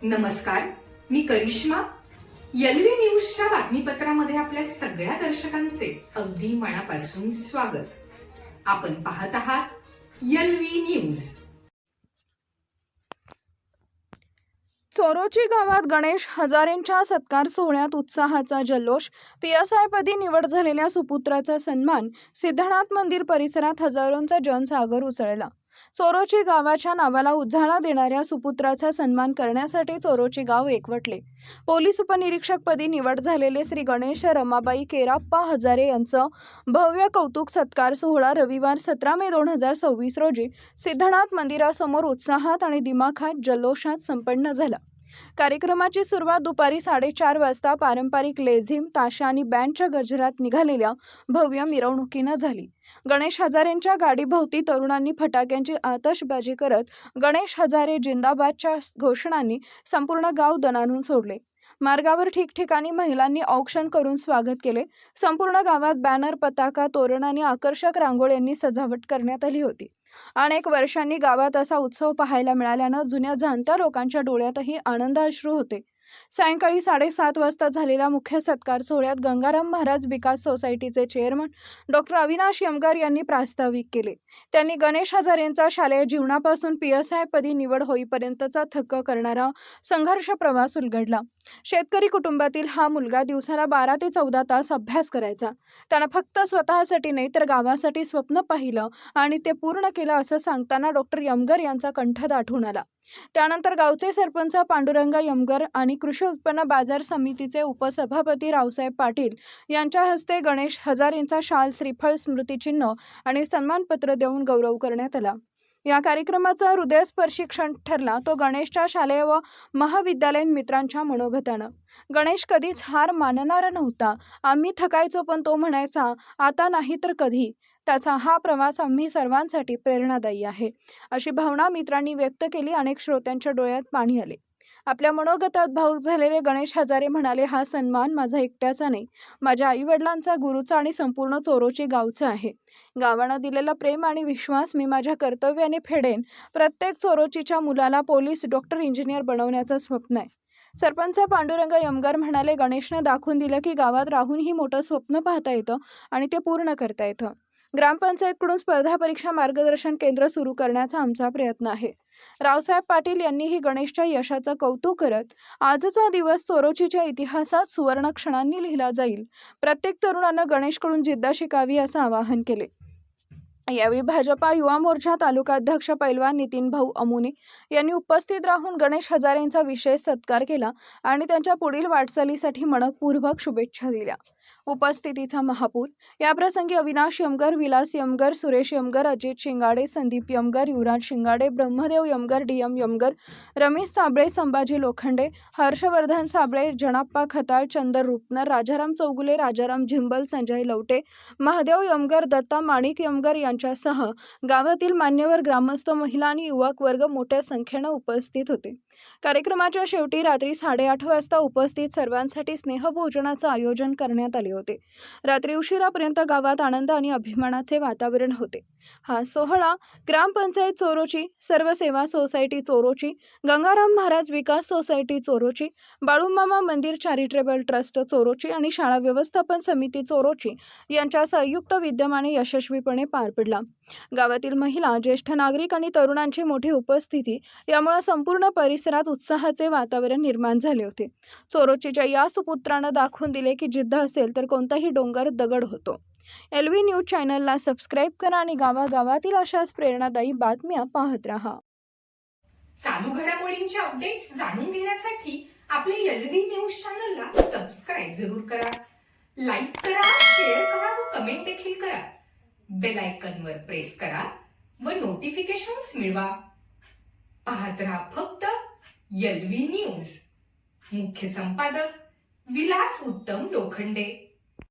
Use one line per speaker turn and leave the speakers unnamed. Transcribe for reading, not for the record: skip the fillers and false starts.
नमस्कार, मी करिश्मा. एलव्ही न्यूजच्या बातमीपत्रामध्ये आपल्या सगळ्या दर्शकांचे अगदी मनापासून स्वागत. आपण पाहत आहात एलव्ही न्यूज.
चोरोची गावात गणेश हजारेंच्या सत्कार सोहळ्यात उत्साहाचा जल्लोष. PSI पदी निवड झालेल्या सुपुत्राचा सन्मान. सिद्धनाथ मंदिर परिसरात हजारोंचा जनसागर उसळला. चोरोची गावाच्या नावाला उजाळा देणाऱ्या सुपुत्राचा सन्मान करण्यासाठी चोरोची गाव एकवटले. पोलीस उपनिरीक्षक पदी निवड झालेले श्री गणेश रमाबाई केराप्पा हजारे यांचं भव्य कौतुक सत्कार सोहळा रविवार 17 मे 2026 रोजी सिद्धनाथ मंदिरासमोर उत्साहात आणि दिमाखात जल्लोषात संपन्न झाला. कार्यक्रमाची सुरुवात दुपारी 4:30 वाजता पारंपरिक लेझिम, ताशा आणि बँडच्या गजरात निघालेल्या भव्य मिरवणुकीनं झाली. गणेश हजारेंच्या गाडीभोवती तरुणांनी फटाक्यांची आतषबाजी करत गणेश हजारे जिंदाबादच्या घोषणांनी संपूर्ण गाव दणाणून सोडले. मार्गावर ठिकठिकाणी महिलांनी औक्षण करून स्वागत केले. संपूर्ण गावात बॅनर, पताका, तोरण आणि आकर्षक रांगोळ्यांनी सजावट करण्यात आली होती. अनेक वर्षांनी गावात असा उत्सव पाहायला मिळाल्यानं जुन्या जाणत्या लोकांच्या डोळ्यातही आनंद अश्रू होते. सायंकाळी 7:30 वाजता झालेल्या मुख्य सत्कार सोहळ्यात गंगाराम महाराज विकास सोसायटीचे चेअरमन डॉक्टर अविनाश यमगर यांनी प्रास्ताविक केले. त्यांनी गणेश हजारेंचा शालेय जीवनापासून PSI पदी निवड होईपर्यंतचा थक्क करणारा संघर्ष प्रवास उलगडला. शेतकरी कुटुंबातील हा मुलगा दिवसाला 12 ते 14 तास अभ्यास करायचा. त्यानं फक्त स्वतःसाठी नाही तर गावासाठी स्वप्न पाहिलं आणि ते पूर्ण केलं असं सांगताना डॉक्टर यमगर यांचा कंठ दाटून आला. त्यानंतर गावचे सरपंच पांडुरंग यमगर आणि कृषी उत्पन्न बाजार समितीचे उपसभापती रावसाहेब पाटील यांच्या हस्ते गणेश हजारेंचा शाल, श्रीफळ, स्मृतिचिन्ह आणि सन्मानपत्र देऊन गौरव करण्यात आला. या कार्यक्रमाचा हृदयस्पर्शी क्षण ठरला तो गणेशच्या शालेय व महाविद्यालयीन मित्रांच्या मनोगतानं. गणेश कधीच हार मानणारा नव्हता. आम्ही थकायचो पण तो म्हणायचा, आता नाही तर कधी. त्याचा हा प्रवास आम्ही सर्वांसाठी प्रेरणादायी आहे, अशी भावना मित्रांनी व्यक्त केली. अनेक श्रोत्यांच्या डोळ्यात पाणी आले. आपल्या मनोगतात भावुक झालेले गणेश हजारे म्हणाले, हा सन्मान माझा एकट्याचा नाही, माझ्या आईवडिलांचा, गुरुचा आणि संपूर्ण चोरोची गावचा आहे. गावानं दिलेला प्रेम आणि विश्वास मी माझ्या कर्तव्याने फेडेन. प्रत्येक चोरोचीच्या मुलाला पोलीस, डॉक्टर, इंजिनियर बनवण्याचं स्वप्न आहे. सरपंच पांडुरंग यमगर म्हणाले, गणेशनं दाखवून दिलं की गावात राहूनही मोठं स्वप्न पाहता येतं आणि ते पूर्ण करता येतं. ग्रामपंचायतकडून स्पर्धा परीक्षा मार्गदर्शन केंद्र सुरू करण्याचा आमचा प्रयत्न आहे. रावसाहेब पाटील यांनीही गणेशच्या यशाचं कौतुक करत, आजचा दिवस चोरोचीच्या इतिहासात सुवर्ण क्षणांनी लिहिला जाईल. प्रत्येक तरुणानं गणेशकडून जिद्द शिकावी असं आवाहन केले. यावेळी भाजपा युवा मोर्चा तालुकाध्यक्ष पैलवान नितीन भाऊ अमुने यांनी उपस्थित राहून गणेश हजारेंचा विशेष सत्कार केला आणि त्यांच्या पुढील वाटचालीसाठी मनपूर्वक शुभेच्छा दिल्या. उपस्थितीचा महापूर. याप्रसंगी अविनाश यमगर, विलास यमगर, सुरेश यमगर, अजित शिंगाडे, संदीप यमगर, युवराज शिंगाडे, ब्रह्मदेव यमगर, DM यमगर, रमेश साबळे, संभाजी लोखंडे, हर्षवर्धन साबळे, जनाप्पा खताळ, चंदर रुपनर, राजाराम चौगुले, राजाराम झिंबल, संजय लवटे, महादेव यमगर, दत्ता माणिक यमगर यांच्यासह गावातील मान्यवर, ग्रामस्थ, महिला आणि युवक वर्ग मोठ्या संख्येनं उपस्थित होते. कार्यक्रमाच्या शेवटी रात्री 8:30 वाजता उपस्थित सर्वांसाठी स्नेहभोजनाचं आयोजन करण्यात आले होते. रात्री उशिरापर्यंत गावात आनंद आणि अभिमानाचे वातावरण होते. हा सोहळा ग्रामपंचायत चोरोची, सर्व सेवा सोसायटी चोरोची, गंगाराम महाराज विकास सोसायटी चोरोची, बाळूमामा मंदिर चॅरिटेबल ट्रस्ट चोरोची आणि शाळा व्यवस्थापन समिती चोरोची यांच्या संयुक्त विद्यमाने यशस्वीपणे पार पडला. गावातील महिला, ज्येष्ठ नागरिक आणि तरुणांची मोठी उपस्थिती यामुळे संपूर्ण परिसरात उत्साहाचे वातावरण निर्माण झाले होते. चोरोचीच्या या सुपुत्रानं दाखवून दिले की जिद्द असेल तर कोणताही डोंगर दगड होतो. एलव्ही न्यूज चॅनलला सबस्क्राईब करा आणि गावागावातील अशाच प्रेरणादायी बातम्या पाहत राहा.
चालू घडामोडींचे अपडेट्स जाणून घेण्यासाठी आपल्या एलव्ही न्यूज चॅनलला सबस्क्राईब जरूर करा. लाईक करा, शेअर करा व कमेंट देखील करा. बेल आयकॉनवर प्रेस करा व नोटिफिकेशन्स मिळवा. पाहत रहा फक्त एलव्ही न्यूज. मुख्य संपादक विलास उत्तम लोखंडे.